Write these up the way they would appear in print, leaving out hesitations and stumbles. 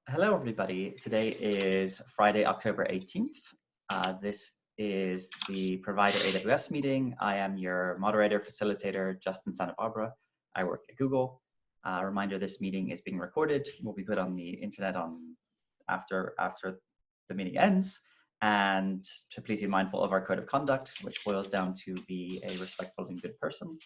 Hello, everybody. Today is Friday, October 18th. This is the Provider AWS meeting. I am your moderator, facilitator, Justin Santa Barbara. I work at Google. Reminder, this meeting is being recorded. Will be put on the internet after the meeting ends. And to please be mindful of our code of conduct, which boils down to be a respectful and good person.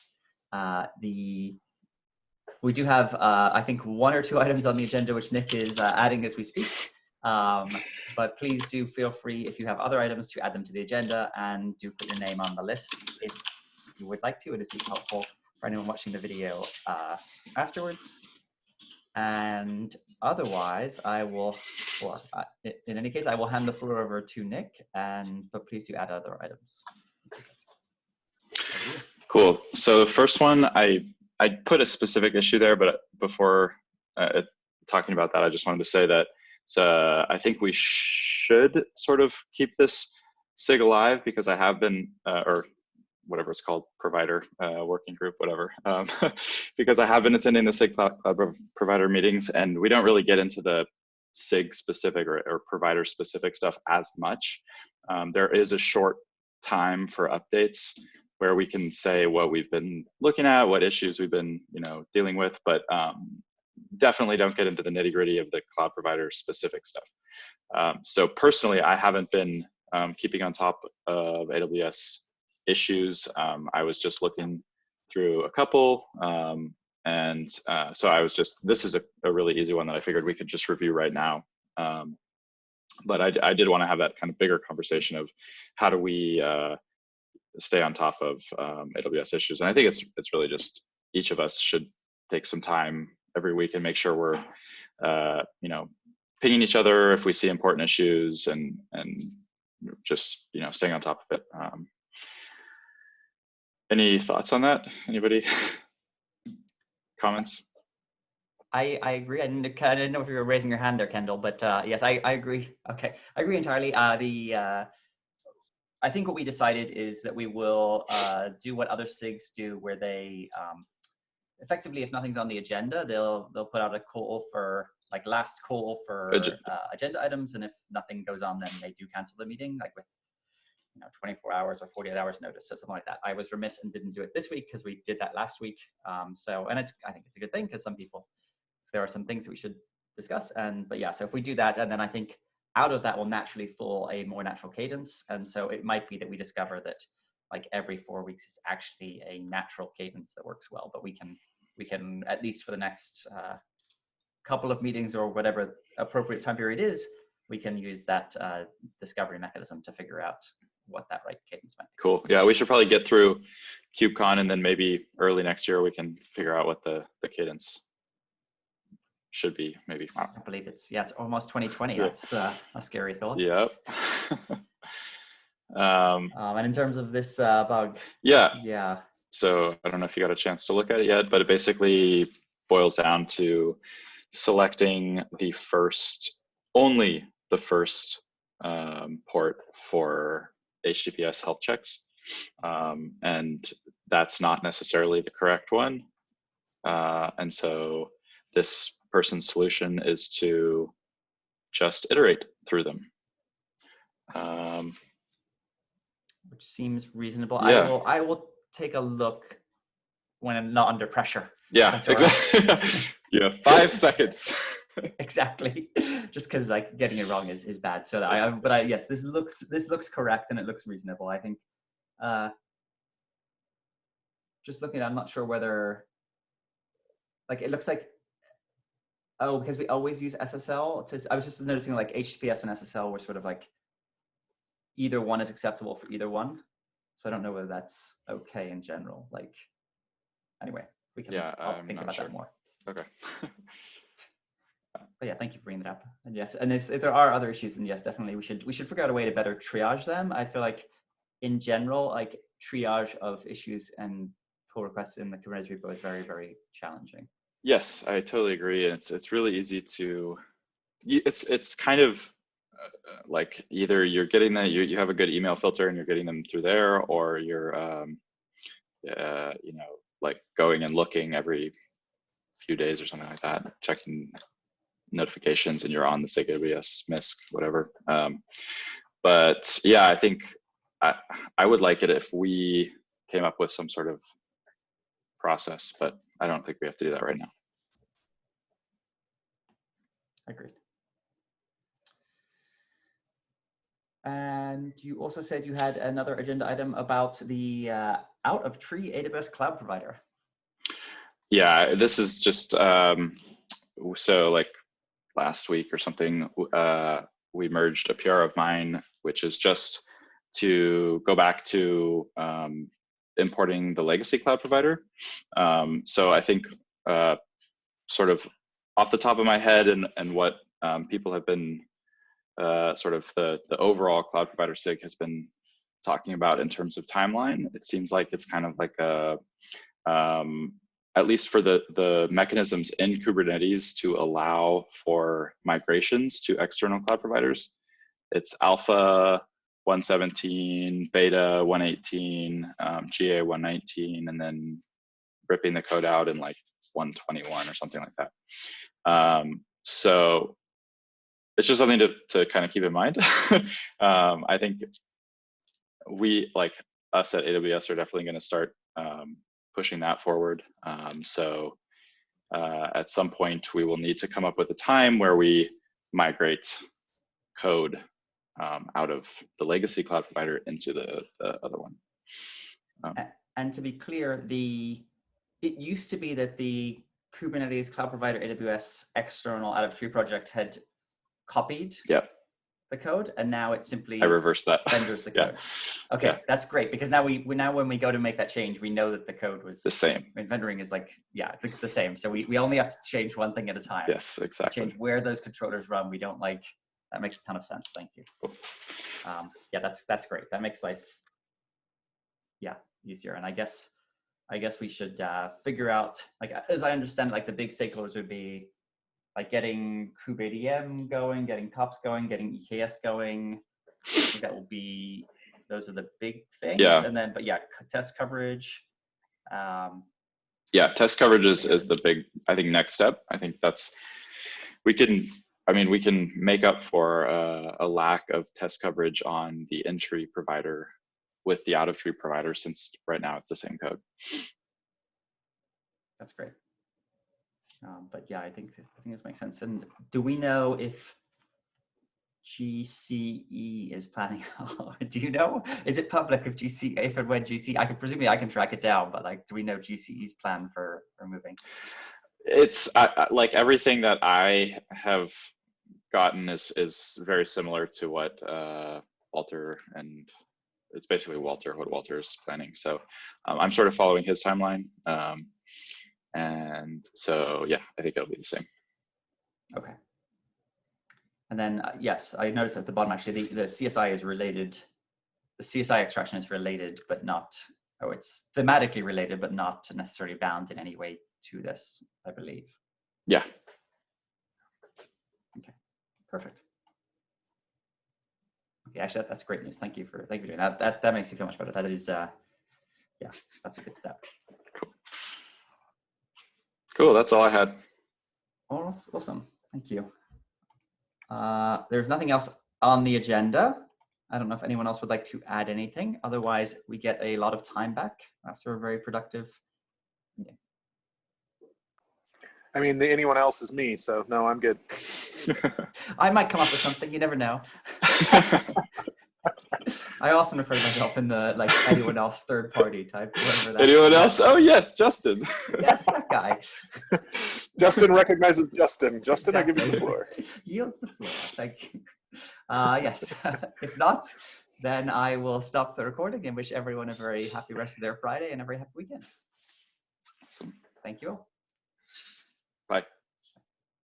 We do have, I think, one or two items on the agenda which Nick is adding as we speak. But please do feel free, if you have other items, to add them to the agenda, and do put your name on the list if you would like to. It is super helpful for anyone watching the video afterwards. And otherwise, I will, or in any case, I will hand the floor over to Nick, but please do add other items. Cool. So the first one, I put a specific issue there, but before talking about that, I just wanted to say that I think we should sort of keep this SIG alive, because I have been, or whatever it's called, provider working group, whatever, because I have been attending the SIG Cloud provider meetings, and we don't really get into the SIG specific or provider specific stuff as much. There is a short time for updates where we can say what we've been looking at, what issues we've been, dealing with, but definitely don't get into the nitty gritty of the cloud provider specific stuff. So personally, I haven't been keeping on top of AWS issues. I was just looking through a couple, so I was just, this is a really easy one that I figured we could just review right now. But I did want to have that kind of bigger conversation of how do we stay on top of AWS issues. And I think it's really just each of us should take some time every week and make sure we're, pinging each other if we see important issues, and just, staying on top of it. Any thoughts on that? Anybody? Comments? I agree. I didn't know if you were raising your hand there, Kendall, but yes, I agree. Okay, I agree entirely. I think what we decided is that we will do what other SIGs do, where they effectively, if nothing's on the agenda, they'll put out a call for last call for agenda items, and if nothing goes on, then they do cancel the meeting, with 24 hours or 48 hours notice, so something like that. I was remiss and didn't do it this week because we did that last week. I think it's a good thing, because there are some things that we should discuss. But yeah, so if we do that, and then I think out of that will naturally fall a more natural cadence. And so it might be that we discover that every 4 weeks is actually a natural cadence that works well. But we can at least for the next couple of meetings, or whatever appropriate time period is, we can use that discovery mechanism to figure out what that right cadence might be. Cool. Yeah, we should probably get through KubeCon, and then maybe early next year we can figure out what the cadence should be. Maybe. I believe it's almost 2020. Yeah. That's a scary thought. Yep. And in terms of this bug. Yeah. So I don't know if you got a chance to look at it yet, but it basically boils down to selecting only the first port for HTTPS health checks. And that's not necessarily the correct one. And so this person's solution is to just iterate through them. Which seems reasonable. Yeah. I will take a look when I'm not under pressure. Yeah, exactly. You have 5 seconds. Exactly. Just because getting it wrong is bad. So yes, this looks correct, and it looks reasonable. I think. Just looking, I'm not sure whether it looks like. Oh, because we always use SSL. I was just noticing HTTPS and SSL were sort of either one is acceptable for either one. So I don't know whether that's okay in general. Anyway, we can think about that more. Okay. But yeah, thank you for bringing that up. And yes, and if there are other issues, then yes, definitely we should figure out a way to better triage them. I feel in general, triage of issues and pull requests in the Kubernetes repo is very, very challenging. Yes, I totally agree. It's really easy to. It's kind of either you're getting that you have a good email filter and you're getting them through there, or you're going and looking every few days or something like that, checking notifications and you're on the sig-aws MISC, whatever. But yeah, I think I would like it if we came up with some sort of process, but I don't think we have to do that right now. Agreed. And you also said you had another agenda item about the out of tree AWS cloud provider. Yeah, this is just so like last week or something, we merged a PR of mine, which is just to go back to importing the legacy cloud provider. So I think sort of off the top of my head and what people have been sort of the overall cloud provider SIG has been talking about in terms of timeline, it seems like it's kind of like a, at least for the mechanisms in Kubernetes to allow for migrations to external cloud providers. It's alpha 117, beta 118, GA 119, and then ripping the code out in like 121 or something like that. So it's just something to kind of keep in mind. I think we, like us at AWS, are definitely going to start pushing that forward. So at some point, we will need to come up with a time where we migrate code out of the legacy cloud provider into the other one. And to be clear, it used to be that the Kubernetes cloud provider AWS external out of tree project had copied the code, and now it simply I reversed that. renders the code. Okay, that's great, because now now when we go to make that change, we know that the code was the same. I mean, rendering is like the same. So we only have to change one thing at a time. Yes, exactly. Change where those controllers run. We don't like that. Makes a ton of sense. Thank you. Cool. Yeah, that's great. That makes life easier. And I guess we should figure out, like, as I understand it, like the big stakeholders would be like getting kubeadm going, getting kops going, getting EKS going. I think that will be, those are the big things. Yeah. And then, but yeah, test coverage. Yeah, test coverage is the big, I think, next step. I think that's, we can make up for a lack of test coverage on the in-tree provider with the out-of-tree provider, since right now it's the same code. That's great. But yeah, I think this makes sense. And do we know if GCE is planning? Do you know? Is it public if and when GCE? I can presumably I can track it down, but like, do we know GCE's plan for moving? It's like everything that I have gotten is very similar to what Walter, and it's basically what Walter is planning. So I'm sort of following his timeline. And so, yeah, I think it'll be the same. Okay. And then, yes, I noticed at the bottom, actually, the CSI is related. The CSI extraction is related, but not, it's thematically related, but not necessarily bound in any way to this, I believe. Yeah. Okay, perfect. Okay, actually, that's great news. Thank you for doing that. That makes me feel much better. That is, yeah, that's a good step. Cool. Cool, that's all I had. Awesome, thank you. There's nothing else on the agenda. I don't know if anyone else would like to add anything. Otherwise, we get a lot of time back after a very productive meeting. I mean, anyone else is me, so no, I'm good. I might come up with something, you never know. I often refer to myself in the, like, anyone else third party type. Anyone else? Oh, yes, Justin. Yes, that guy. Justin recognizes Justin. Justin, exactly. I give you the floor. Yields the floor. Thank you. Yes. If not, then I will stop the recording and wish everyone a very happy rest of their Friday and a very happy weekend. Awesome. Thank you all. Bye.